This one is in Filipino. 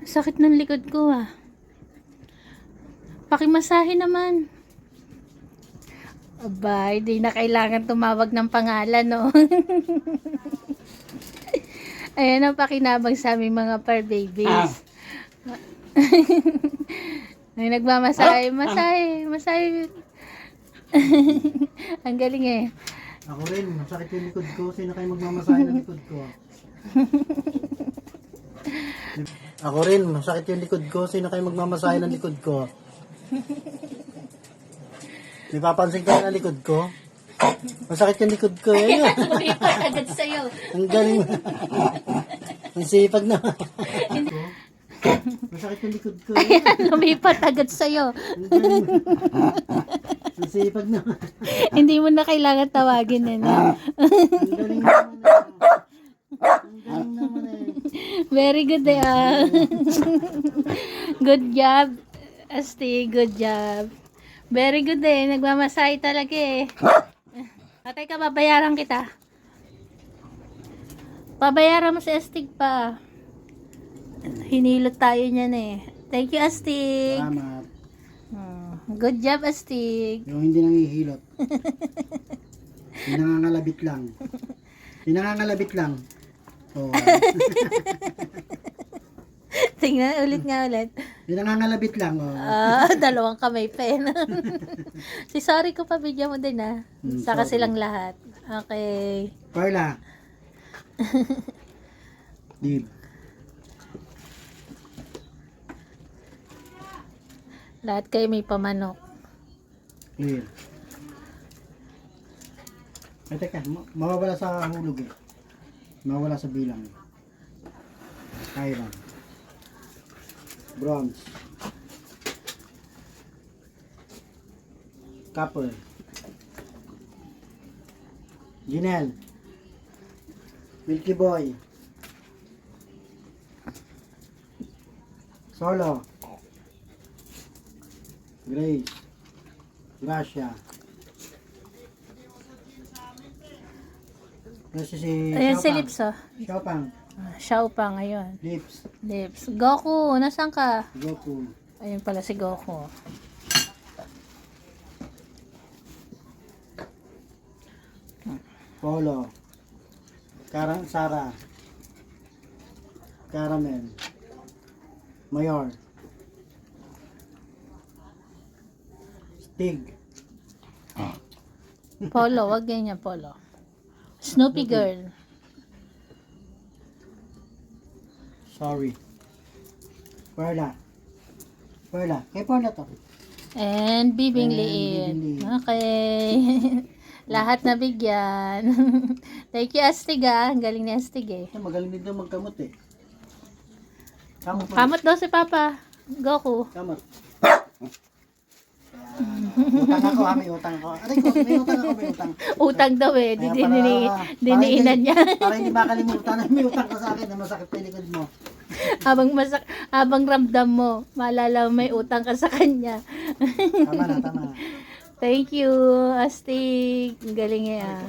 Sakit ng likod ko ah. Pakimasahe naman. Abay, di na kailangan tumawag ng pangalan, no? Ayan ang pakinabang sa aming mga par babies. Ay, nagmamasahe. Masahe. Ang galing eh. Ako rin, masakit yung likod ko. Sino kayo magmamasahe ng likod ko? Ako rin, masakit yung likod ko. Sino kayo magmamasahe ng likod ko? May papansin kayo ng likod ko? Masakit yung likod ko. Yan yun. Lumipat agad sa'yo. Ang galing. Ang sipag na. Masakit yung likod ko. Ayan, lumipat agad sa'yo. Ang galing. Ang sipag na. Hindi mo na kailangan tawagin eh. No? Ang galing naman eh. Ang galing naman eh. Very good eh. Good job. Asti, good job. Very good eh. Nagmamasahe talaga eh. Teka, babayaran kita. Babayaran mo si Astig pa. Hinilot tayo niyan eh. Thank you, Astig. Salamat. Good job, Astig. Yung hindi nangihilot. Yung nangangalabit lang. Yung nangangalabit lang. Oh. Tingnan ulit nga ulit. Yung nangangalabit lang. Oh. Dalawang kamay pa eh. Si sorry ko pa, bigyan mo din ah. Saka sorry. silang lahat. Okay. Carla. Dib. Lahat kayo may pamanok. Clear. Ay, teka. Mawawala sa hulog eh. Mawawala sa bilang eh. Iron. Bronze. Copper. Ginel. Milky Boy. Solo. Grace. Gracia. Kasi si Ayan si Xiaopang. Lips oh. Xiaopang. Xiao pa ngayon. Lips. Lips. Goku, nasaan ka? Goku. Ayun pala si Goku. Polo. Sara. Caramel. Mayor. Stig. Polo, wag ganyan Polo. Snoopy Girl. Sorry. Perla. Perla. Kay Perla to. And Bibing And Liit. Bibing Liit. Okay. Lahat na bigyan. Thank you, Astig ah. Ang galing ni Astig eh. Magaling din daw magkamot eh. Kamot. Kamot daw si Papa. Goku. Kamot. Utang ako ha, may utang ako. Aray ko, may utang ako, may utang. Utang daw eh. Kaya Diniinan niya. Para hindi makalimutan na may utang ka sa akin na masakit sa likod mo. Habang ramdam mo, maalala mo may utang ka sa kanya. Tama na, tama na. Thank you, Astig. Ang galing eh ah.